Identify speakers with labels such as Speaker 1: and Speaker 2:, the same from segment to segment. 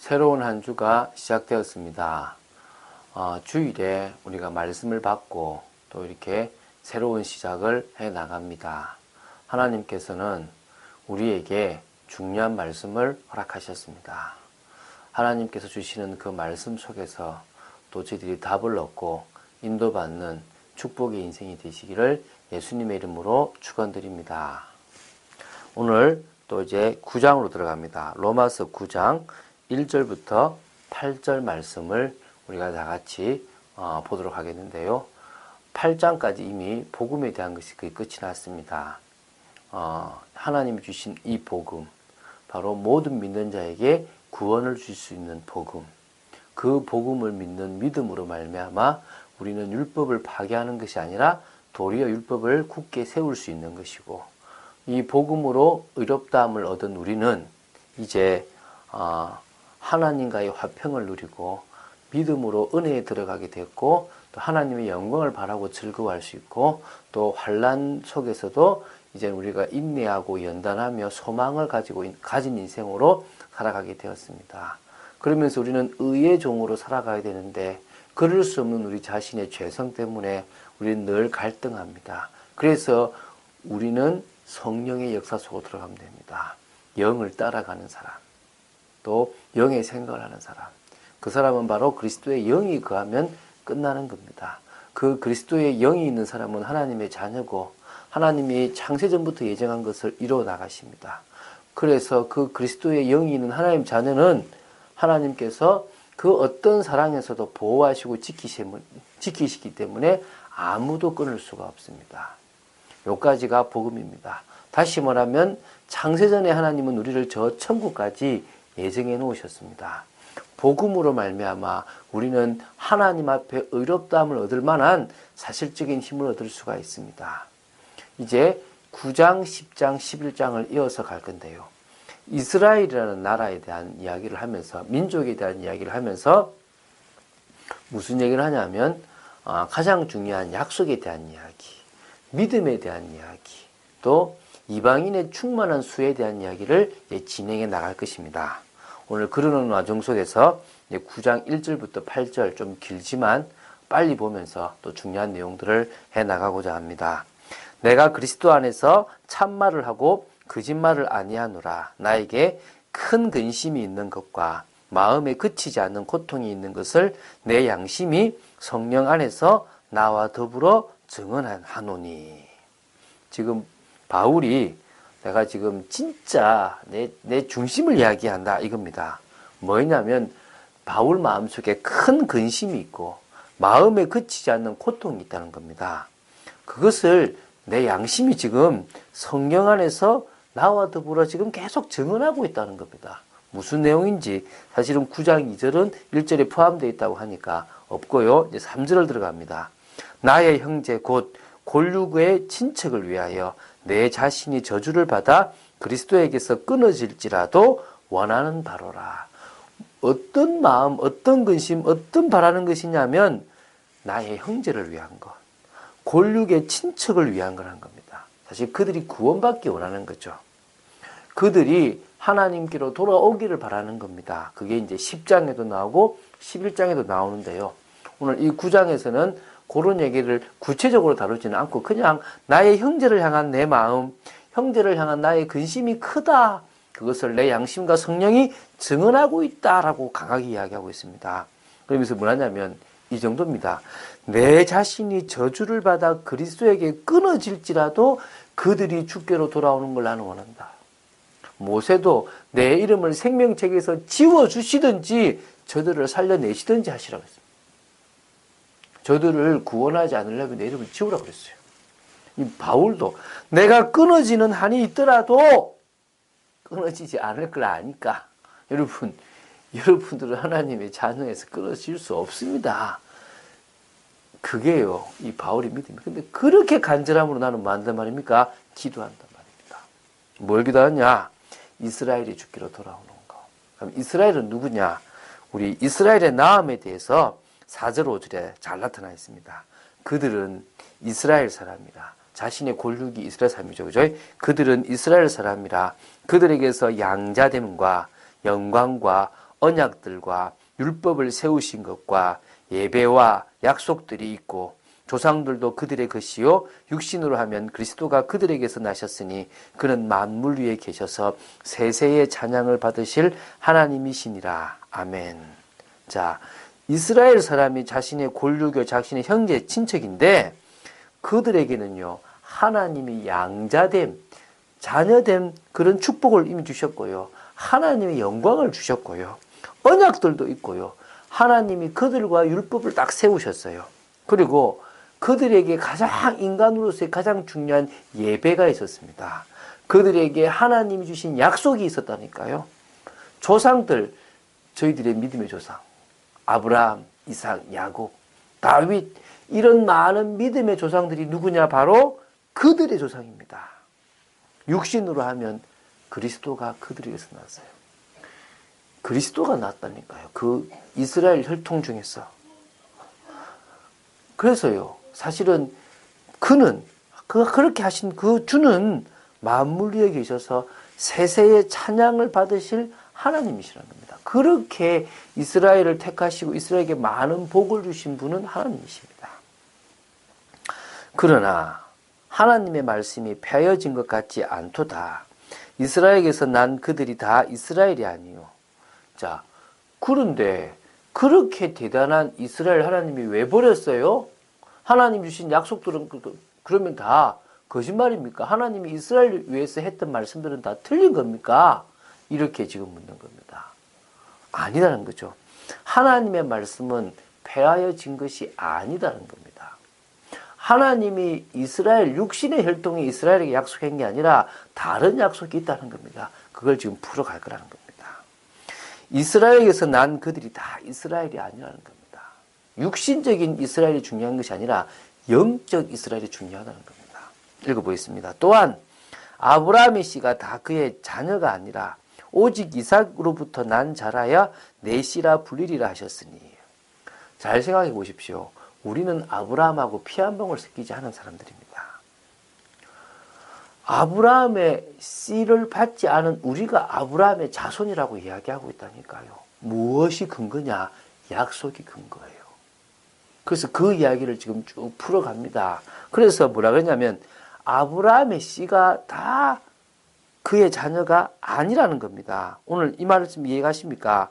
Speaker 1: 새로운 한 주가 시작되었습니다. 주일에 우리가 말씀을 받고 또 이렇게 새로운 시작을 해 나갑니다. 하나님께서는 우리에게 중요한 말씀을 허락하셨습니다. 하나님께서 주시는 그 말씀 속에서 또 저희들이 답을 얻고 인도받는 축복의 인생이 되시기를 예수님의 이름으로 축원드립니다. 오늘 또 이제 9장으로 들어갑니다. 로마서 9장 1절부터 8절 말씀을 우리가 다 같이 보도록 하겠는데요. 8장까지 이미 복음에 대한 것이 거의 끝이 났습니다. 하나님이 주신 이 복음, 바로 모든 믿는 자에게 구원을 줄 수 있는 복음, 그 복음을 믿는 믿음으로 말미암아 우리는 율법을 파괴하는 것이 아니라 도리어 율법을 굳게 세울 수 있는 것이고, 이 복음으로 의롭다함을 얻은 우리는 이제 하나님과의 화평을 누리고 믿음으로 은혜에 들어가게 됐고, 또 하나님의 영광을 바라고 즐거워할 수 있고, 또 환난 속에서도 이제 우리가 인내하고 연단하며 소망을 가진 인생으로 살아가게 되었습니다. 그러면서 우리는 의의 종으로 살아가야 되는데, 그럴 수 없는 우리 자신의 죄성 때문에 우리는 늘 갈등합니다. 그래서 우리는 성령의 역사 속으로 들어가면 됩니다. 영을 따라가는 사람, 또 영의 생각을 하는 사람, 그 사람은 바로 그리스도의 영이 거하면 끝나는 겁니다. 그 그리스도의 영이 있는 사람은 하나님의 자녀고 하나님이 창세전부터 예정한 것을 이루어 나가십니다. 그래서 그 그리스도의 영이 있는 하나님 자녀는 하나님께서 그 어떤 사랑에서도 보호하시고 지키시기 때문에 아무도 끊을 수가 없습니다. 요까지가 복음입니다. 다시 말하면 창세전에 하나님은 우리를 저 천국까지 예정해 놓으셨습니다. 복음으로 말미암아 우리는 하나님 앞에 의롭다함을 얻을 만한 사실적인 힘을 얻을 수가 있습니다. 이제 9장, 10장, 11장을 이어서 갈 건데요. 이스라엘이라는 나라에 대한 이야기를 하면서, 민족에 대한 이야기를 하면서 무슨 얘기를 하냐면 가장 중요한 약속에 대한 이야기, 믿음에 대한 이야기, 또 이방인의 충만한 수에 대한 이야기를 진행해 나갈 것입니다. 오늘 그러는 와중 속에서 9장 1절부터 8절, 좀 길지만 빨리 보면서 또 중요한 내용들을 해 나가고자 합니다. 내가 그리스도 안에서 참말을 하고 거짓말을 아니하노라. 나에게 큰 근심이 있는 것과 마음에 그치지 않는 고통이 있는 것을 내 양심이 성령 안에서 나와 더불어 증언하노니. 지금 바울이 내가 지금 진짜 내 중심을 이야기한다 이겁니다. 뭐냐면 바울 마음속에 큰 근심이 있고 마음에 그치지 않는 고통이 있다는 겁니다. 그것을 내 양심이 지금 성령 안에서 나와 더불어 지금 계속 증언하고 있다는 겁니다. 무슨 내용인지 사실은 9장 2절은 1절에 포함되어 있다고 하니까 없고요. 이제 3절을 들어갑니다. 나의 형제 곧 골육의 친척을 위하여 내 자신이 저주를 받아 그리스도에게서 끊어질지라도 원하는 바로라. 어떤 마음, 어떤 근심, 어떤 바라는 것이냐면 나의 형제를 위한 것, 골육의 친척을 위한 거라는 겁니다. 사실 그들이 구원받기 원하는 거죠. 그들이 하나님께로 돌아오기를 바라는 겁니다. 그게 이제 10장에도 나오고 11장에도 나오는데요. 오늘 이 9장에서는 그런 얘기를 구체적으로 다루지는 않고 그냥 나의 형제를 향한 내 마음, 형제를 향한 나의 근심이 크다. 그것을 내 양심과 성령이 증언하고 있다라고 강하게 이야기하고 있습니다. 그러면서 뭐냐면 이 정도입니다. 내 자신이 저주를 받아 그리스도에게 끊어질지라도 그들이 주께로 돌아오는 걸 나는 원한다. 모세도 내 이름을 생명책에서 지워주시든지 저들을 살려내시든지 하시라고 했습니다. 저들을 구원하지 않으려면 내 이름을 지우라고 그랬어요. 이 바울도 내가 끊어지는 한이 있더라도 끊어지지 않을 걸 아니까 여러분들은 하나님의 자녀에서 끊어질 수 없습니다. 그게요, 이 바울의 믿음입니다. 근데 그렇게 간절함으로 나는 뭐 한단 말입니까? 기도한단 말입니다. 뭘 기도하냐? 이스라엘이 주께로 돌아오는 거. 그럼 이스라엘은 누구냐? 우리 이스라엘의 나음에 대해서 4절 5절에 잘 나타나 있습니다. 그들은 이스라엘 사람이라. 자신의 골육이 이스라엘 사람이죠. 그죠? 그들은 이스라엘 사람이라. 그들에게서 양자됨과 영광과 언약들과 율법을 세우신 것과 예배와 약속들이 있고 조상들도 그들의 것이요 육신으로 하면 그리스도가 그들에게서 나셨으니 그는 만물 위에 계셔서 세세의 찬양을 받으실 하나님이시니라. 아멘. 자, 이스라엘 사람이 자신의 골유교, 자신의 형제, 친척인데 그들에게는요 하나님이 양자됨, 자녀됨 그런 축복을 이미 주셨고요. 하나님의 영광을 주셨고요. 언약들도 있고요. 하나님이 그들과 율법을 딱 세우셨어요. 그리고 그들에게 가장 인간으로서의 가장 중요한 예배가 있었습니다. 그들에게 하나님이 주신 약속이 있었다니까요. 조상들, 저희들의 믿음의 조상, 아브라함, 이삭, 야곱, 다윗 이런 많은 믿음의 조상들이 누구냐? 바로 그들의 조상입니다. 육신으로 하면 그리스도가 그들에게서 났어요. 그리스도가 났다니까요. 그 이스라엘 혈통 중에서. 그래서요. 사실은 그는 그렇게 하신 그 주는 만물 위에 계셔서 세세의 찬양을 받으실 하나님이시라는 겁니다. 그렇게 이스라엘을 택하시고 이스라엘에게 많은 복을 주신 분은 하나님이십니다. 그러나 하나님의 말씀이 폐허진 것 같지 않도다. 이스라엘에게서 난 그들이 다 이스라엘이 아니요. 자, 그런데 그렇게 대단한 이스라엘 하나님이 왜 버렸어요? 하나님 주신 약속들은 그러면 다 거짓말입니까? 하나님이 이스라엘 위해서 했던 말씀들은 다 틀린 겁니까? 이렇게 지금 묻는 겁니다. 아니라는 거죠. 하나님의 말씀은 폐하여진 것이 아니다는 겁니다. 하나님이 이스라엘 육신의 혈통이 이스라엘에게 약속한 게 아니라 다른 약속이 있다는 겁니다. 그걸 지금 풀어갈 거라는 겁니다. 이스라엘에게서 난 그들이 다 이스라엘이 아니라는 겁니다. 육신적인 이스라엘이 중요한 것이 아니라 영적 이스라엘이 중요하다는 겁니다. 읽어보겠습니다. 또한 아브라함의 씨가 다 그의 자녀가 아니라 오직 이삭으로부터 난 자라야 내 씨라 불리리라 하셨으니. 잘 생각해 보십시오. 우리는 아브라함하고 피 한 방울 섞이지 않은 사람들입니다. 아브라함의 씨를 받지 않은 우리가 아브라함의 자손이라고 이야기하고 있다니까요. 무엇이 근거냐? 약속이 근거예요. 그래서 그 이야기를 지금 쭉 풀어갑니다. 그래서 뭐라 그러냐면 아브라함의 씨가 다 그의 자녀가 아니라는 겁니다. 오늘 이 말씀 이해가십니까?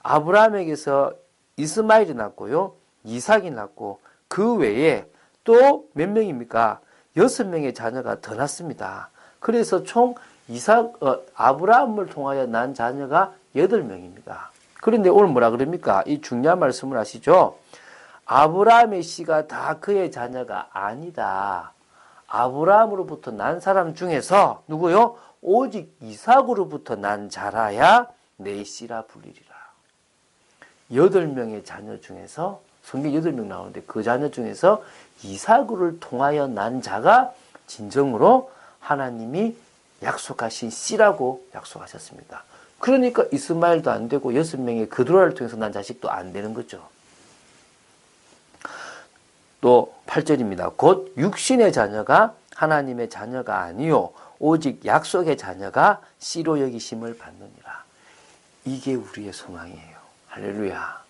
Speaker 1: 아브라함에게서 이스마엘이 났고요. 이삭이 났고 그 외에 또 몇 명입니까? 6명의 자녀가 더 났습니다. 그래서 총 아브라함을 통하여 난 자녀가 8명입니다. 그런데 오늘 뭐라 그럽니까? 이 중요한 말씀을 아시죠? 아브라함의 씨가 다 그의 자녀가 아니다. 아브라함으로부터 난 사람 중에서 누구요? 오직 이삭으로부터 난 자라야 내 씨라 불리리라. 8명의 자녀 중에서 성경 8명 나오는데 그 자녀 중에서 이삭을 통하여 난 자가 진정으로 하나님이 약속하신 씨라고 약속하셨습니다. 그러니까 이스마엘도 안 되고 6명의 그드라를 통해서 난 자식도 안 되는 거죠. 또 8절입니다. 곧 육신의 자녀가 하나님의 자녀가 아니요 오직 약속의 자녀가 씨로 여기심을 받느니라. 이게 우리의 소망이에요. 할렐루야.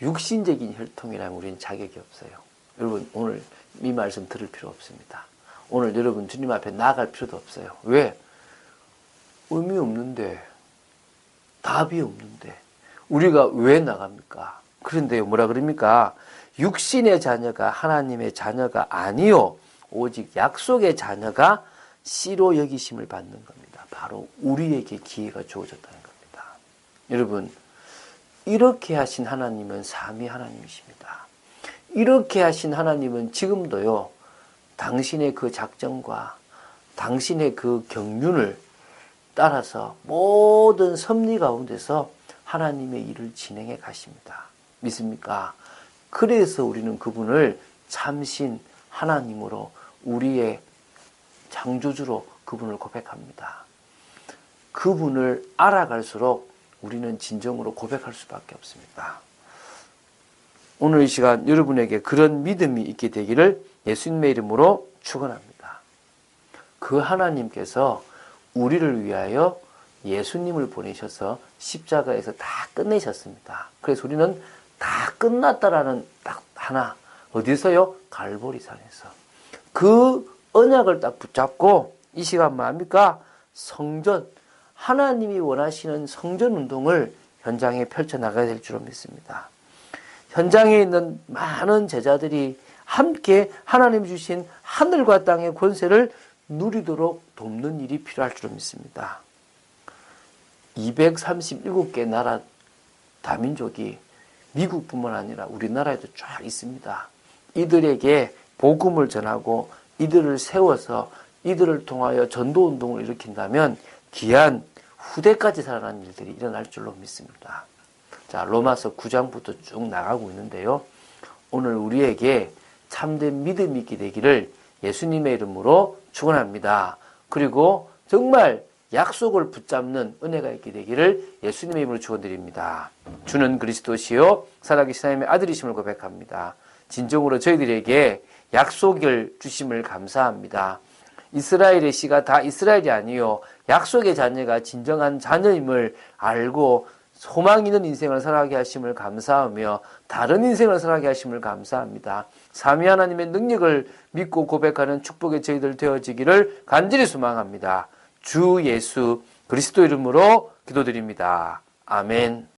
Speaker 1: 육신적인 혈통이라면 우리는 자격이 없어요. 여러분 오늘 이 말씀 들을 필요 없습니다. 오늘 여러분 주님 앞에 나아갈 필요도 없어요. 왜? 의미 없는데, 답이 없는데 우리가 왜 나갑니까? 그런데요 뭐라 그럽니까? 육신의 자녀가 하나님의 자녀가 아니요 오직 약속의 자녀가 씨로 여기심을 받는 겁니다. 바로 우리에게 기회가 주어졌다는 겁니다. 여러분 이렇게 하신 하나님은 삼위 하나님이십니다. 이렇게 하신 하나님은 지금도요 당신의 그 작정과 당신의 그 경륜을 따라서 모든 섭리 가운데서 하나님의 일을 진행해 가십니다. 믿습니까? 그래서 우리는 그분을 참신 하나님으로 우리의 창조주로 그분을 고백합니다. 그분을 알아갈수록 우리는 진정으로 고백할 수밖에 없습니다. 오늘 이 시간 여러분에게 그런 믿음이 있게 되기를 예수님의 이름으로 축원합니다. 그 하나님께서 우리를 위하여 예수님을 보내셔서 십자가에서 다 끝내셨습니다. 그래서 우리는 다 끝났다라는 딱 하나, 어디서요? 갈보리산에서. 그 언약을 딱 붙잡고 이 시간 뭐합니까? 성전, 하나님이 원하시는 성전 운동을 현장에 펼쳐나가야 될 줄로 믿습니다. 현장에 있는 많은 제자들이 함께 하나님 주신 하늘과 땅의 권세를 누리도록 돕는 일이 필요할 줄로 믿습니다. 237개 나라 다민족이 미국뿐만 아니라 우리나라에도 쫙 있습니다. 이들에게 복음을 전하고 이들을 세워서 이들을 통하여 전도운동을 일으킨다면 귀한 후대까지 살아나는 일들이 일어날 줄로 믿습니다. 자, 로마서 9장부터 쭉 나가고 있는데요. 오늘 우리에게 참된 믿음이 있게 되기를 예수님의 이름으로 축원합니다. 그리고 정말 약속을 붙잡는 은혜가 있게 되기를 예수님의 이름으로 축원드립니다. 주는 그리스도시요 살아계신 하나님의 아들이심을 고백합니다. 진정으로 저희들에게 약속을 주심을 감사합니다. 이스라엘의 씨가 다 이스라엘이 아니요 약속의 자녀가 진정한 자녀임을 알고 소망 있는 인생을 살아가게 하심을 감사하며 다른 인생을 살아가게 하심을 감사합니다. 삼위 하나님의 능력을 믿고 고백하는 축복의 저희들 되어지기를 간절히 소망합니다. 주 예수 그리스도 이름으로 기도드립니다. 아멘.